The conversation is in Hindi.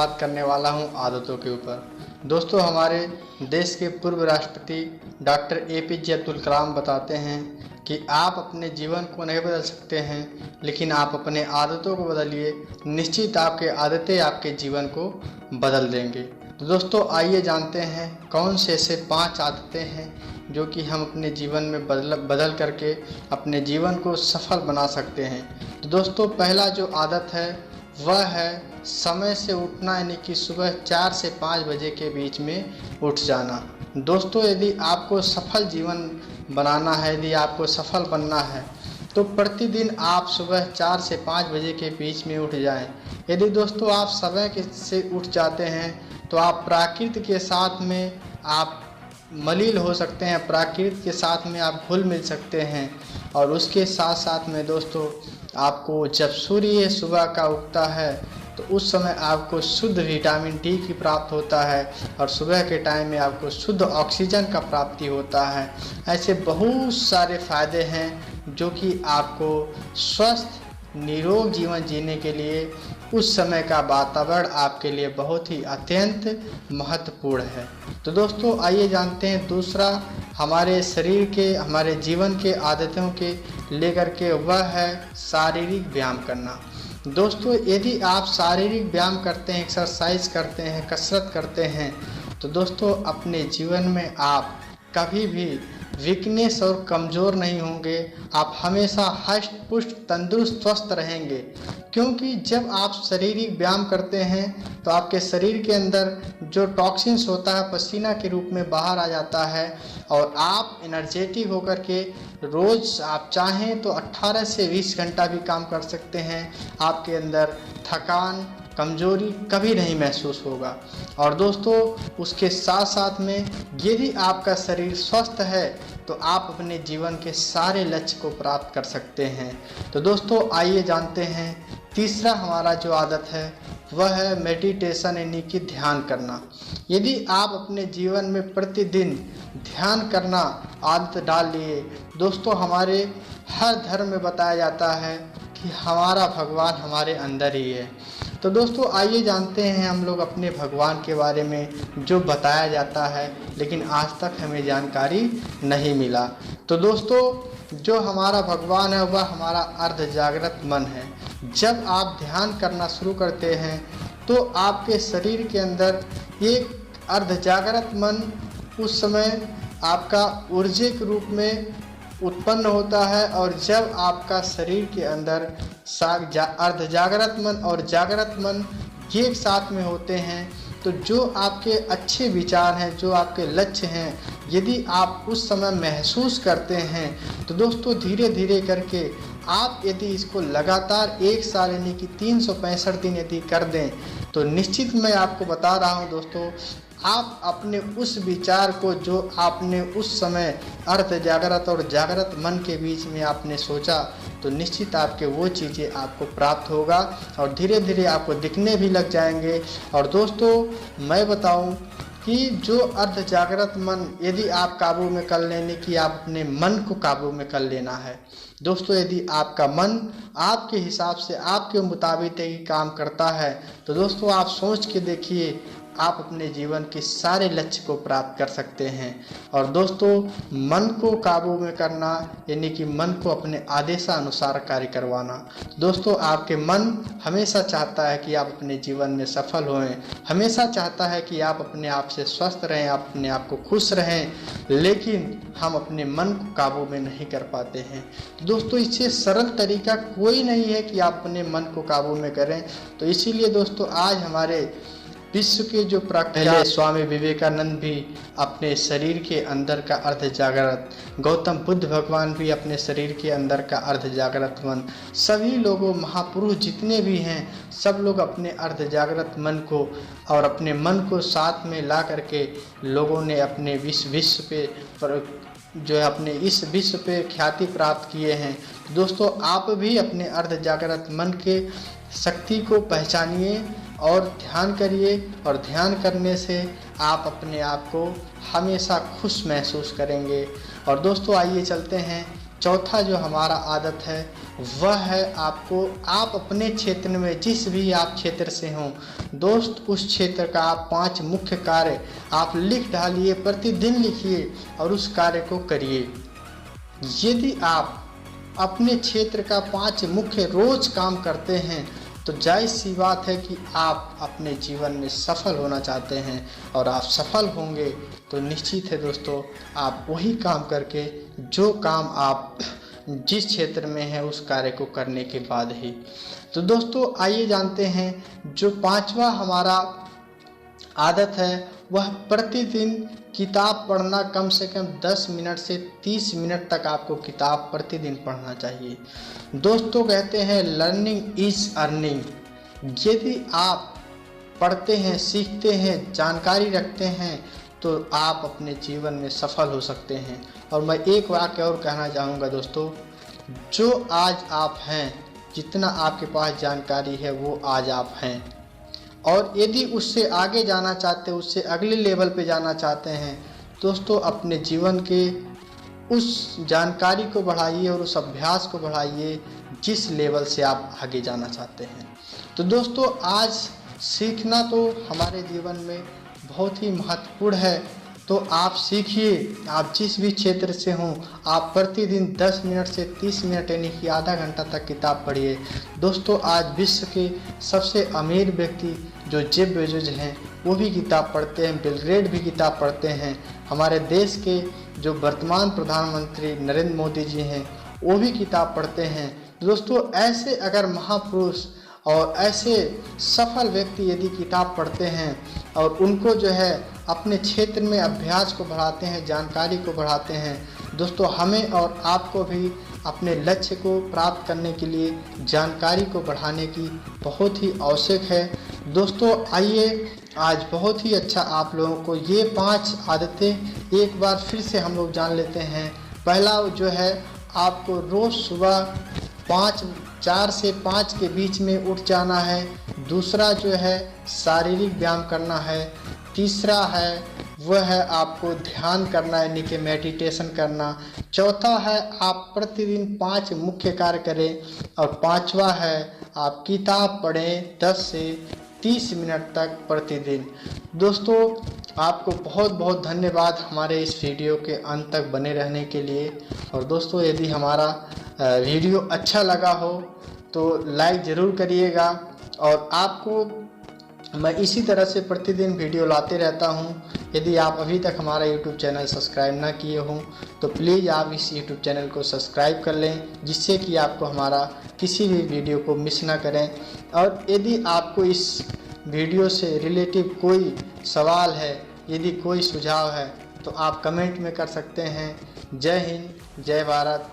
बात करने वाला हूं आदतों के ऊपर। दोस्तों, हमारे देश के पूर्व राष्ट्रपति डॉक्टर एपीजे अब्दुल कलाम बताते हैं कि आप अपने जीवन को नहीं बदल सकते हैं, लेकिन आप अपने आदतों को बदलिए। निश्चित आपके आदतें आपके जीवन को बदल देंगे। तो दोस्तों, आइए जानते हैं कौन से ऐसे 5 आदतें हैं जो कि हम अपने जीवन में बदल करके अपने जीवन को सफल बना सकते हैं। तो दोस्तों, पहला जो आदत है वह है समय से उठना, यानी कि सुबह 4 से 5 बजे के बीच में उठ जाना। दोस्तों, यदि आपको सफल जीवन बनाना है, यदि आपको सफल बनना है, तो प्रतिदिन आप सुबह 4 से 5 बजे के बीच में उठ जाएं। यदि दोस्तों आप समय से उठ जाते हैं तो आप प्रकृति के साथ में आप मलिन हो सकते हैं, प्रकृति के साथ में आप घुल मिल सकते हैं। और उसके साथ साथ में दोस्तों, आपको जब सूर्य सुबह का उगता है तो उस समय आपको शुद्ध विटामिन डी की प्राप्त होता है और सुबह के टाइम में आपको शुद्ध ऑक्सीजन का प्राप्ति होता है। ऐसे बहुत सारे फायदे हैं जो कि आपको स्वस्थ निरोग जीवन जीने के लिए उस समय का वातावरण आपके लिए बहुत ही अत्यंत महत्वपूर्ण है। तो दोस्तों, आइए जानते हैं दूसरा हमारे शरीर के, हमारे जीवन के आदतों के लेकर के, वह है शारीरिक व्यायाम करना। दोस्तों, यदि आप शारीरिक व्यायाम करते हैं, एक्सरसाइज करते हैं, कसरत करते हैं, तो दोस्तों अपने जीवन में आप कभी भी वीकनेस और कमज़ोर नहीं होंगे। आप हमेशा हष्ट पुष्ट तंदुरुस्त स्वस्थ रहेंगे, क्योंकि जब आप शारीरिक व्यायाम करते हैं तो आपके शरीर के अंदर जो टॉक्सिन्स होता है पसीना के रूप में बाहर आ जाता है और आप एनर्जेटिक होकर के रोज़ आप चाहें तो 18 से 20 घंटा भी काम कर सकते हैं। आपके अंदर थकान, कमजोरी कभी नहीं महसूस होगा। और दोस्तों, उसके साथ साथ में यदि आपका शरीर स्वस्थ है तो आप अपने जीवन के सारे लक्ष्य को प्राप्त कर सकते हैं। तो दोस्तों, आइए जानते हैं तीसरा हमारा जो आदत है वह है मेडिटेशन, यानी कि ध्यान करना। यदि आप अपने जीवन में प्रतिदिन ध्यान करना आदत डाल लिए, दोस्तों हमारे हर धर्म में बताया जाता है कि हमारा भगवान हमारे अंदर ही है। तो दोस्तों, आइए जानते हैं हम लोग अपने भगवान के बारे में जो बताया जाता है, लेकिन आज तक हमें जानकारी नहीं मिला। तो दोस्तों, जो हमारा भगवान है वह हमारा अर्ध जागृत मन है। जब आप ध्यान करना शुरू करते हैं तो आपके शरीर के अंदर एक अर्ध जागृत मन उस समय आपका ऊर्जा के रूप में उत्पन्न होता है। और जब आपका शरीर के अंदर अर्ध जागृत मन और जागृत मन एक साथ में होते हैं तो जो आपके अच्छे विचार हैं, जो आपके लक्ष्य हैं, यदि आप उस समय महसूस करते हैं तो दोस्तों धीरे धीरे करके आप यदि इसको लगातार 1 साल यानी कि 365 दिन यदि कर दें तो निश्चित मैं आपको बता रहा हूं दोस्तों, आप अपने उस विचार को जो आपने उस समय अर्ध जागृत और जागृत मन के बीच में आपने सोचा तो निश्चित आपके वो चीज़ें आपको प्राप्त होगा और धीरे धीरे आपको दिखने भी लग जाएंगे। और दोस्तों, मैं बताऊं कि जो अर्ध जागृत मन यदि आप काबू में कर लेने की, आप अपने मन को काबू में कर लेना है। दोस्तों, यदि आपका मन आपके हिसाब से, आपके मुताबिक ही काम करता है तो दोस्तों आप सोच के देखिए, आप अपने जीवन के सारे लक्ष्य को प्राप्त कर सकते हैं। और दोस्तों, मन को काबू में करना यानी कि मन को अपने आदेशानुसार कार्य करवाना। दोस्तों, आपके मन हमेशा चाहता है कि आप अपने जीवन में सफल होएं, हमेशा चाहता है कि आप अपने आप से स्वस्थ रहें, आप अपने आप को खुश रहें, लेकिन हम अपने मन को काबू में नहीं कर पाते हैं। तो दोस्तों, इससे सरल तरीका कोई नहीं है कि आप अपने मन को काबू में करें। तो इसीलिए दोस्तों, आज हमारे विश्व के जो प्रख्यात स्वामी विवेकानंद भी अपने शरीर के अंदर का अर्ध जागृत, गौतम बुद्ध भगवान भी अपने शरीर के अंदर का अर्ध जागृत मन, सभी लोगों महापुरुष जितने भी हैं सब लोग अपने अर्ध जागृत मन को और अपने मन को साथ में ला करके लोगों ने अपने विश्व पे जो है अपने इस विश्व पे ख्याति प्राप्त किए हैं। दोस्तों, आप भी अपने अर्ध जागृत मन के शक्ति को पहचानिए और ध्यान करिए। और ध्यान करने से आप अपने आप को हमेशा खुश महसूस करेंगे। और दोस्तों, आइए चलते हैं चौथा जो हमारा आदत है वह है आप अपने क्षेत्र में जिस भी आप क्षेत्र से हों दोस्त, उस क्षेत्र का आप 5 मुख्य कार्य आप लिख डालिए, प्रतिदिन लिखिए और उस कार्य को करिए। यदि आप अपने क्षेत्र का 5 मुख्य रोज काम करते हैं तो जायज़ सी बात है कि आप अपने जीवन में सफल होना चाहते हैं, और आप सफल होंगे तो निश्चित है दोस्तों आप वही काम करके जो काम आप जिस क्षेत्र में है उस कार्य को करने के बाद ही। तो दोस्तों आइए जानते हैं जो 5वां हमारा आदत है वह प्रतिदिन किताब पढ़ना। कम से कम 10 मिनट से 30 मिनट तक आपको किताब प्रतिदिन पढ़ना चाहिए। दोस्तों कहते हैं लर्निंग इज अर्निंग। यदि आप पढ़ते हैं, सीखते हैं, जानकारी रखते हैं तो आप अपने जीवन में सफल हो सकते हैं। और मैं एक वाक्य और कहना चाहूँगा दोस्तों, जो आज आप हैं, जितना आपके पास जानकारी है वो आज आप हैं, और यदि उससे आगे जाना चाहते हैं, उससे अगले लेवल पे जाना चाहते हैं दोस्तों, अपने जीवन के उस जानकारी को बढ़ाइए और उस अभ्यास को बढ़ाइए जिस लेवल से आप आगे जाना चाहते हैं। तो दोस्तों आज सीखना तो हमारे जीवन में बहुत ही महत्वपूर्ण है, तो आप सीखिए। आप जिस भी क्षेत्र से हों आप प्रतिदिन 10 मिनट से 30 मिनट यानी कि आधा घंटा तक किताब पढ़िए। दोस्तों आज विश्व के सबसे अमीर व्यक्ति जो जेफ बेजोस हैं वो भी किताब पढ़ते हैं, बिल गेट्स भी किताब पढ़ते हैं, हमारे देश के जो वर्तमान प्रधानमंत्री नरेंद्र मोदी जी हैं वो भी किताब पढ़ते हैं। दोस्तों ऐसे अगर महापुरुष और ऐसे सफल व्यक्ति यदि किताब पढ़ते हैं और उनको जो है अपने क्षेत्र में अभ्यास को बढ़ाते हैं, जानकारी को बढ़ाते हैं, दोस्तों हमें और आपको भी अपने लक्ष्य को प्राप्त करने के लिए जानकारी को बढ़ाने की बहुत ही आवश्यक है। दोस्तों आइए आज बहुत ही अच्छा आप लोगों को ये 5 आदतें एक बार फिर से हम लोग जान लेते हैं। पहला जो है आपको रोज़ सुबह 4 से 5 के बीच में उठ जाना है। दूसरा जो है शारीरिक व्यायाम करना है। तीसरा है वह है आपको ध्यान करना यानी कि मेडिटेशन करना। चौथा है आप प्रतिदिन 5 मुख्य कार्य करें। और 5वां है आप किताब पढ़ें 10 से 30 मिनट तक प्रतिदिन। दोस्तों आपको बहुत बहुत धन्यवाद हमारे इस वीडियो के अंत तक बने रहने के लिए। और दोस्तों यदि हमारा वीडियो अच्छा लगा हो तो लाइक ज़रूर करिएगा, और आपको मैं इसी तरह से प्रतिदिन वीडियो लाते रहता हूं। यदि आप अभी तक हमारा YouTube चैनल सब्सक्राइब ना किए हों तो प्लीज़ आप इस YouTube चैनल को सब्सक्राइब कर लें, जिससे कि आपको हमारा किसी भी वीडियो को मिस ना करें। और यदि आपको इस वीडियो से रिलेटिव कोई सवाल है, यदि कोई सुझाव है तो आप कमेंट में कर सकते हैं। जय हिंद, जय भारत।